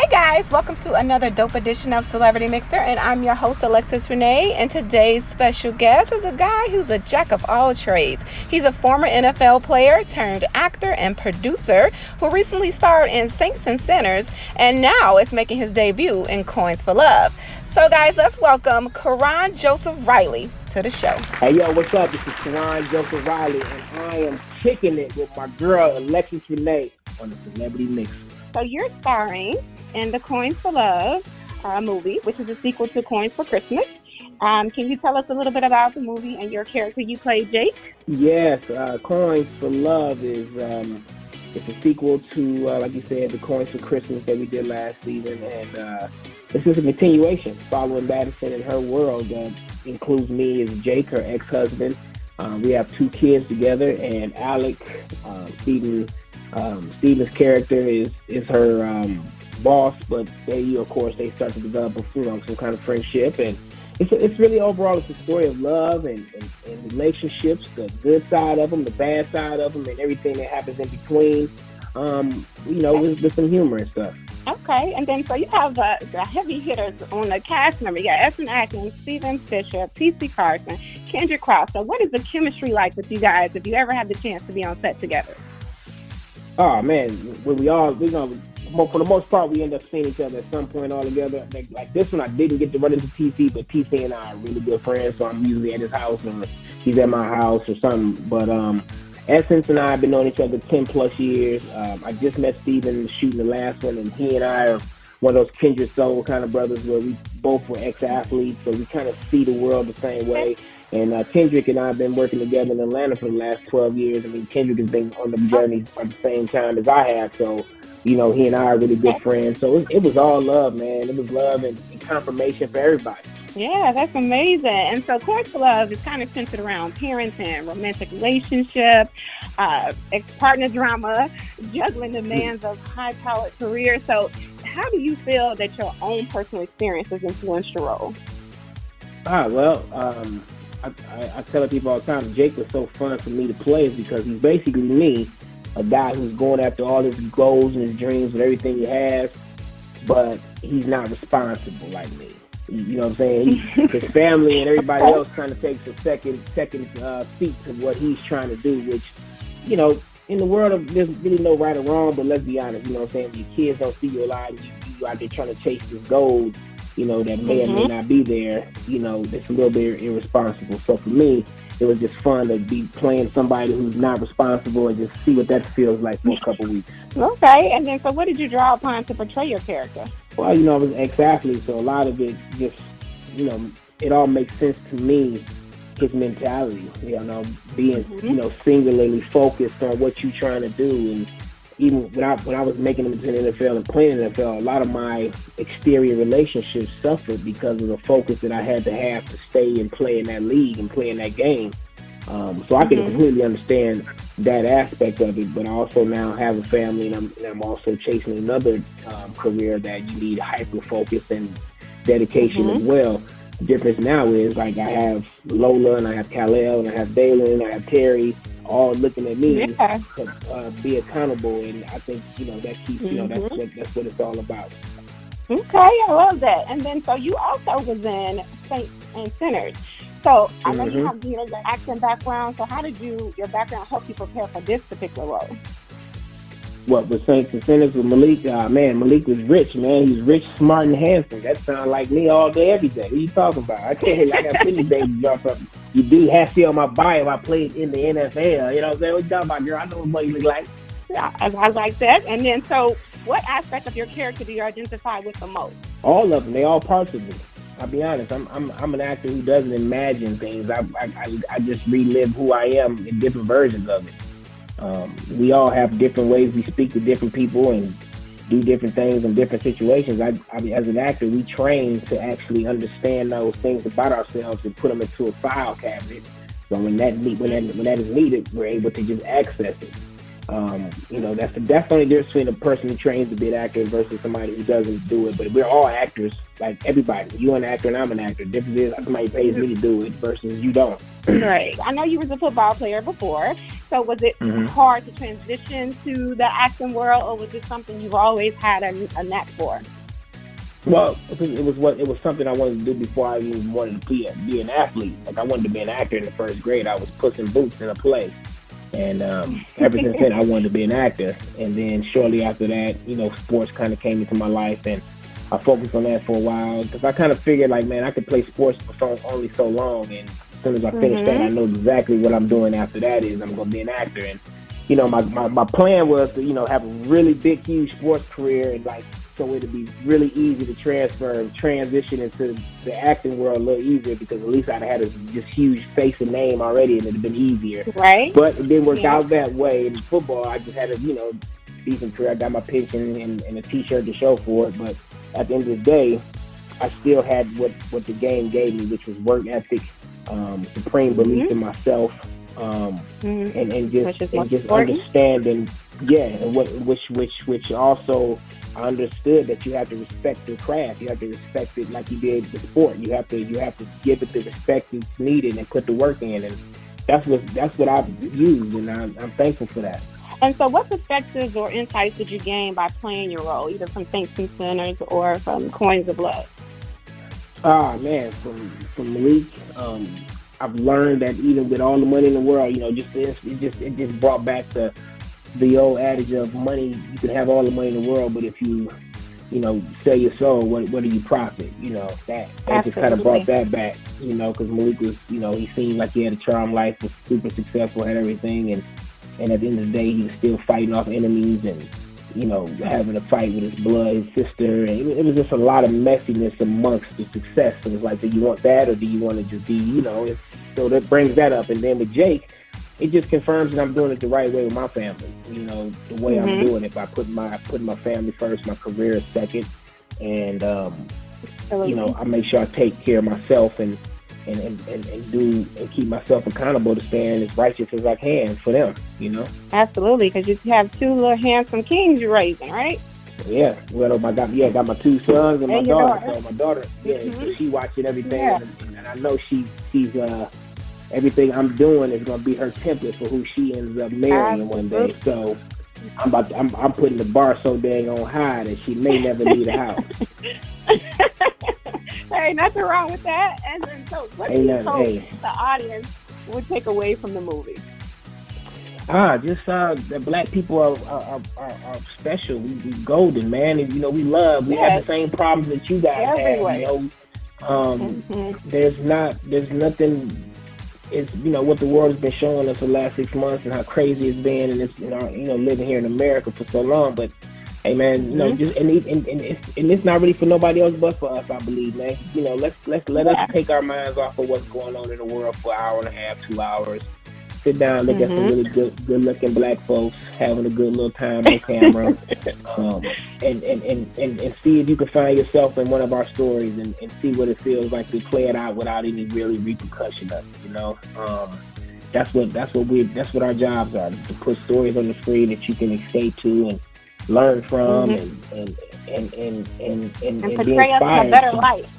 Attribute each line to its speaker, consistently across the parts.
Speaker 1: Hey guys, welcome to another dope edition of Celebrity Myxer, and I'm your host Alexus Renée, and today's special guest is a guy who's a jack of all trades. He's a former NFL player turned actor and producer who recently starred in Saints and Sinners and now is making his debut in Coins for Love. So guys, let's welcome Karon Joseph Riley to the show.
Speaker 2: Hey yo, what's up? This is Karon Joseph Riley, and I am kicking it with my girl Alexus Renée on the Celebrity Myxer.
Speaker 1: So you're starring in the Coins for Love movie, which is a sequel to Coins for Christmas. Can you tell us a little bit about the movie and your character you played, Jake?
Speaker 2: Yes, Coins for Love is it's a sequel to, like you said, the Coins for Christmas that we did last season, and it's just a continuation following Madison and her world that includes me as Jake, her ex-husband. We have 2 kids together, and Alec, Stephen's character is her boss, but they, of course, they start to develop some kind of friendship, and it's really overall it's a story of love and relationships, the good side of them, the bad side of them, and everything that happens in between. With some humor and stuff.
Speaker 1: Okay, and then so you have the heavy hitters on the cast member. You got Essen Atkins, Stephen Fisher, P.C. Carson, Kendrick Cross. So what is the chemistry like with you guys if you ever have the chance to be on set together?
Speaker 2: Oh man, for the most part, we end up seeing each other at some point all together. Like this one, I didn't get to run into TC, but TC and I are really good friends, so I'm usually at his house or he's at my house or something. But Essence and I have been knowing each other 10 plus years. I just met Steven shooting the last one, and he and I are one of those kindred soul kind of brothers where we both were ex-athletes, so we kind of see the world the same way. And Kendrick and I have been working together in Atlanta for the last 12 years. I mean, Kendrick has been on the journey at the same time as I have, so he and I are really good friends. So it was all love, man. It was love and confirmation for everybody.
Speaker 1: Yeah, that's amazing. And so Coins for Love is kind of centered around parenting, romantic relationship, ex-partner drama, juggling demands of high-powered career. So how do you feel that your own personal experiences influenced your role?
Speaker 2: I tell people all the time, Jake was so fun for me to play because he's basically me, a guy who's going after all his goals and his dreams and everything he has, but he's not responsible like me. You know what I'm saying? His family and everybody else kind of takes a second seat to what he's trying to do, which, in the world of there's really no right or wrong, but let's be honest, you know what I'm saying? When your kids don't see you a lot, you out there trying to chase this gold, that may or may not be there, it's a little bit irresponsible. So for me, it was just fun to be playing somebody who's not responsible and just see what that feels like for a couple weeks.
Speaker 1: Okay, and then so what did you draw upon to portray your character?
Speaker 2: Well, I was an ex-athlete, so a lot of it just, it all makes sense to me, his mentality, being, singularly focused on what you're trying to do. And even when I was making it to the NFL and playing in the NFL, a lot of my exterior relationships suffered because of the focus that I had to have to stay and play in that league and play in that game. So I can completely understand that aspect of it, but I also now have a family, and I'm also chasing another career that you need hyper focus and dedication as well. The difference now is like I have Lola and I have Kal-El and I have Dalen and I have Terry all looking at me to be accountable, and I think that keeps that's what it's all about.
Speaker 1: Okay, I love that. And then so you also was in Saints and Sinners. So I know you have your acting background. So how did your background help you prepare for this particular role?
Speaker 2: What, with Saints and Sinners with Malik? Malik was rich, man. He's rich, smart, and handsome. That sounds like me all day, every day. What are you talking about? I got plenty days to jump up. You do have to see on my bio I played in the NFL. You know what I'm saying? What you talking about, girl? I know what you look like.
Speaker 1: Yeah, I like that. And then so what aspect of your character do you identify with the most?
Speaker 2: All of them. They all parts of me. I'll be honest. I'm an actor who doesn't imagine things. I just relive who I am in different versions of it. We all have different ways we speak to different people and do different things in different situations. As an actor, we train to actually understand those things about ourselves and put them into a file cabinet. So when that is needed, we're able to just access it. That's the only difference between a person who trains to be an actor versus somebody who doesn't do it. But we're all actors, like everybody. You're an actor and I'm an actor. The difference is somebody pays me to do it versus you don't.
Speaker 1: Right. I know you was a football player before. So was it hard to transition to the acting world, or was it something you've always had a knack for?
Speaker 2: Well, it was something I wanted to do before I even wanted to be an athlete. Like I wanted to be an actor in the first grade. I was Puss in Boots in a play. And ever since then, I wanted to be an actor. And then shortly after that, sports kind of came into my life, and I focused on that for a while because I kind of figured, like, man, I could play sports for only so long, and as soon as I finish that, I know exactly what I'm doing after that is I'm going to be an actor. And my plan was to have a really big, huge sports career, and like so it'd be really easy to transition into the acting world a little easier because at least I'd had a just huge face and name already, and it'd been easier.
Speaker 1: Right.
Speaker 2: But it didn't work out that way. In football, I just had a decent career. I got my pension and a T-shirt to show for it. But at the end of the day, I still had what the game gave me, which was work ethic, supreme belief in myself, and just understanding, and which also. I understood that you have to respect the craft. You have to respect it like you did the sport. You have to give it the respect it's needed and put the work in. And that's what I've used, and I'm thankful for that.
Speaker 1: And so, what perspectives or insights did you gain by playing your role, either from Saints and Sinners or from Coins of Blood?
Speaker 2: Man, from Malik, I've learned that even with all the money in the world, it just brought back the old adage of money. You can have all the money in the world, but if you sell your soul, what do you profit? That just kind of brought that back. Because Malik was, he seemed like he had a charmed life, was super successful, had everything, and at the end of the day, he was still fighting off enemies and having a fight with his blood, his sister, and it was just a lot of messiness amongst the success. It was like, do you want that, or do you want to just be, so that brings that up. And then with Jake, it just confirms that I'm doing it the right way with my family. The way I'm doing it by putting my family first, my career second, and I make sure I take care of myself and keep myself accountable to staying as righteous as I can for them.
Speaker 1: Absolutely, because you have two little handsome kings you're raising, right?
Speaker 2: Yeah, well, I got my two sons and my daughter. So my daughter, so she watching everything, and I know she's. Everything I'm doing is going to be her template for who she ends up marrying one day. So I'm putting the bar so dang on high that she may never leave the house.
Speaker 1: Hey, nothing wrong with that. And so what do you hope the audience would take away from the movie?
Speaker 2: Just that black people are special. We golden, man. And, we love. We have the same problems that you guys have. There's nothing. It's what the world has been showing us for the last 6 months and how crazy it's been, and it's living here in America for so long. But hey, man, just and it's not really for nobody else but for us. I believe, man. Let us take our minds off of what's going on in the world for an hour and a half, 2 hours. Sit down, look at some really good looking black folks having a good little time on camera, and see if you can find yourself in one of our stories and see what it feels like to play it out without any really repercussion of it. That's what our jobs are, to put stories on the screen that you can escape to and learn from and
Speaker 1: portray us in a better life.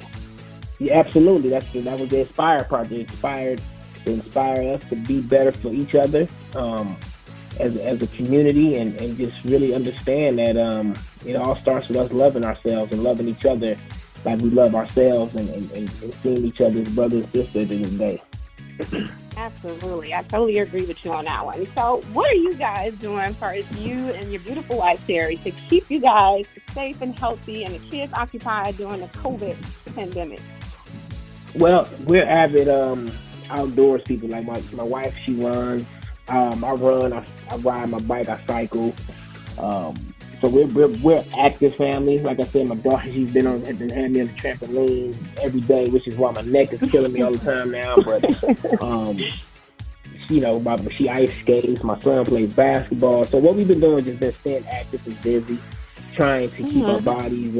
Speaker 2: Yeah, absolutely. That was the Inspire part. To inspire us to be better for each other as a community, and just really understand that it all starts with us loving ourselves and loving each other like we love ourselves, and seeing each other as brothers and sisters at the end of the day.
Speaker 1: Absolutely. I totally agree with you on that one. So what are you guys doing for you and your beautiful wife, Terry, to keep you guys safe and healthy and the kids occupied during the COVID pandemic?
Speaker 2: Well, we're avid outdoors people. Like my wife, she runs. I run. I ride my bike. I cycle. So we're active family. Like I said, my daughter, she's been had me on the trampoline every day, which is why my neck is killing me all the time now. But she ice skates. My son plays basketball. So what we've been doing is just been staying active and busy, trying to keep our bodies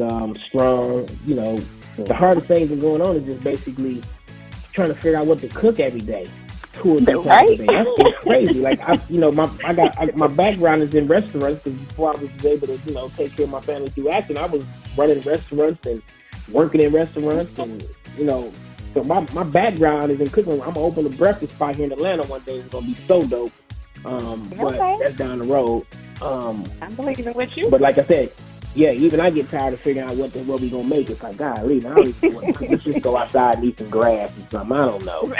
Speaker 2: strong. The hardest thing that's going on is just basically trying to figure out what to cook every day. 2 or 3 times a day. That's been crazy. Like my background is in restaurants because before I was able to take care of my family through acting, I was running restaurants and working in restaurants and so my background is in cooking. I'm gonna open a breakfast spot here in Atlanta one day. It's gonna be so dope. But that's down the road.
Speaker 1: I'm believing with you.
Speaker 2: But like I said, yeah, even I get tired of figuring out what we gonna make. It's like, golly, I don't even want to cook. Let's just go outside and eat some grass or something. I don't know.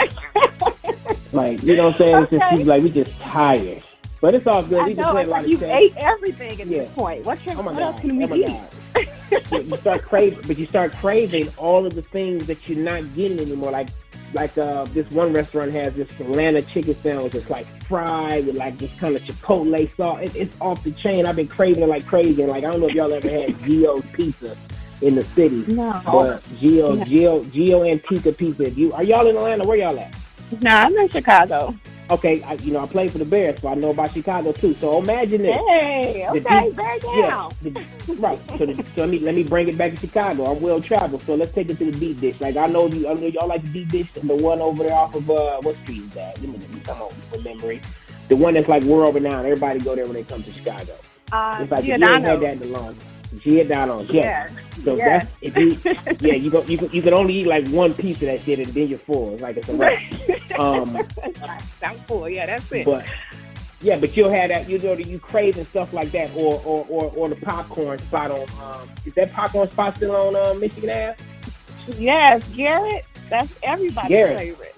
Speaker 2: Like, you know what I'm saying? It just seems like we just tired. But it's all good.
Speaker 1: I know, it's like you ate everything at this point. What else can we eat?
Speaker 2: You start craving all of the things that you're not getting anymore. Like this one restaurant has this Atlanta chicken sandwich. It's like fried with like this kind of chipotle sauce. It's off the chain. I've been craving it like crazy. And like, I don't know if y'all ever had Gio's Pizza in the city.
Speaker 1: No.
Speaker 2: But Gio Antica Pizza. Are y'all in Atlanta? Where y'all at?
Speaker 1: No, I'm in Chicago.
Speaker 2: Okay, I played for the Bears, so I know about Chicago too. So imagine this.
Speaker 1: Hey, okay, very down.
Speaker 2: Right. So let me bring it back to Chicago. I'm well traveled, so let's take it to the deep dish. Like I know y'all like the deep dish, the one over there off of what street is that? Let me come on with memory. The one that's like world renowned. Everybody go there when they come to Chicago. It's like you ain't had that in the long. Giordano's, yeah. So that's if you can only eat like one piece of that shit and then you're full. It's like it's a wrap.
Speaker 1: I'm full. Yeah, that's it.
Speaker 2: But you'll have that. You crave and stuff like that, or the popcorn spot on. Is that popcorn spot still on Michigan Ave?
Speaker 1: Yes, Garrett. That's everybody's favorite.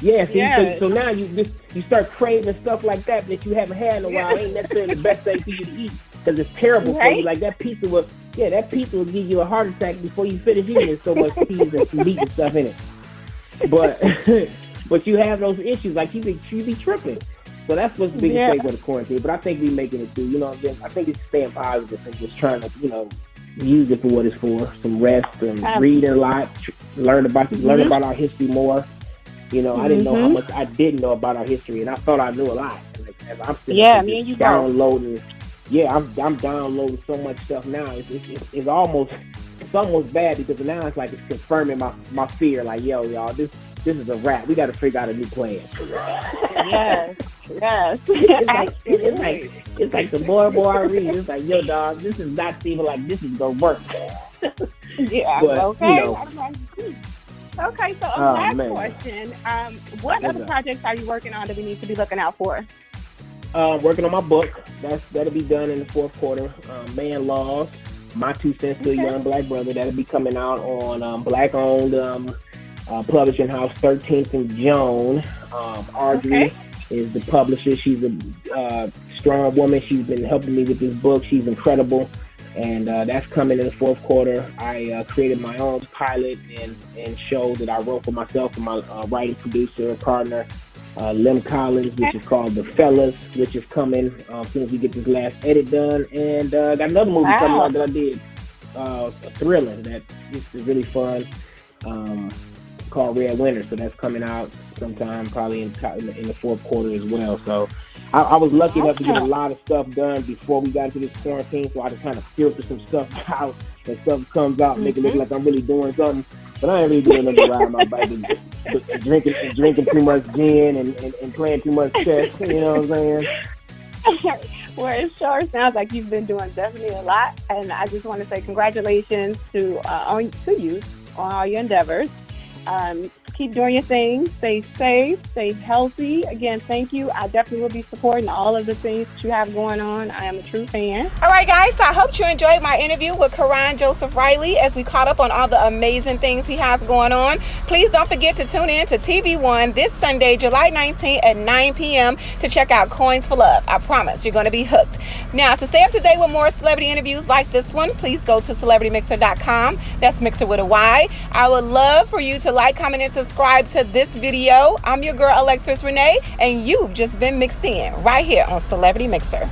Speaker 2: Yeah, so now you start craving stuff like that you haven't had in a while. Ain't necessarily the best thing for you to eat because it's terrible for you. Like that pizza will give you a heart attack before you finish eating it. So much cheese and some meat and stuff in it. But you have those issues, like you be tripping. So that's what's the biggest thing with the quarantine. But I think we making it through. I think it's staying positive and just trying to use it for what it's for. Some rest and reading a lot, learn about our history more. I didn't know how much I didn't know about our history, and I thought I knew a lot. Like, as I'm
Speaker 1: me and you
Speaker 2: downloading. Yeah, I'm downloading so much stuff now. It's almost bad because now it's like it's confirming my fear. Like, yo, y'all, this is a wrap. We got to figure out a new plan.
Speaker 1: Yes.
Speaker 2: It's like the more I read, it's like, yo, dog, this is not even like this is gonna work.
Speaker 1: Yeah.
Speaker 2: But,
Speaker 1: okay. Okay, so last question. What other projects are you working on that we need to be looking out for?
Speaker 2: Working on my book. That'll be done in the fourth quarter. Man Laws, My 2 Cents to a Young Black Brother. That'll be coming out on Black-owned publishing house, 13th and Joan. Audrey is the publisher. She's a strong woman. She's been helping me with this book. She's incredible. And that's coming in the fourth quarter. I created my own pilot and show that I wrote for myself and my writing producer and partner, Lim Collins, which is called The Fellas, which is coming as soon as we get this last edit done. And got another movie coming out that I did, a thriller that is really fun, called Red Winter. So that's coming out sometime probably in the fourth quarter as well. So I was lucky enough to get a lot of stuff done before we got into this quarantine, so I just kind of filter some stuff out and stuff comes out, make it look like I'm really doing something. But I ain't really doing nothing riding my bike and drinking too much gin and playing too much chess. You know what I'm saying?
Speaker 1: Well, it sure sounds like you've been doing definitely a lot, and I just want to say congratulations to you on all your endeavors. Keep doing your thing. Stay safe. Stay healthy. Again, thank you. I definitely will be supporting all of the things that you have going on. I am a true fan. All right, guys. So I hope you enjoyed my interview with Karon Joseph Riley as we caught up on all the amazing things he has going on. Please don't forget to tune in to TV One this Sunday, July 19th at 9 p.m. to check out Coins for Love. I promise you're going to be hooked. Now, to stay up to date with more celebrity interviews like this one, please go to celebritymyxer.com. That's Mixer with a Y. I would love for you to like, comment, and subscribe to this video. I'm your girl, Alexus Renée, and you've just been mixed in right here on Celebrity Myxer.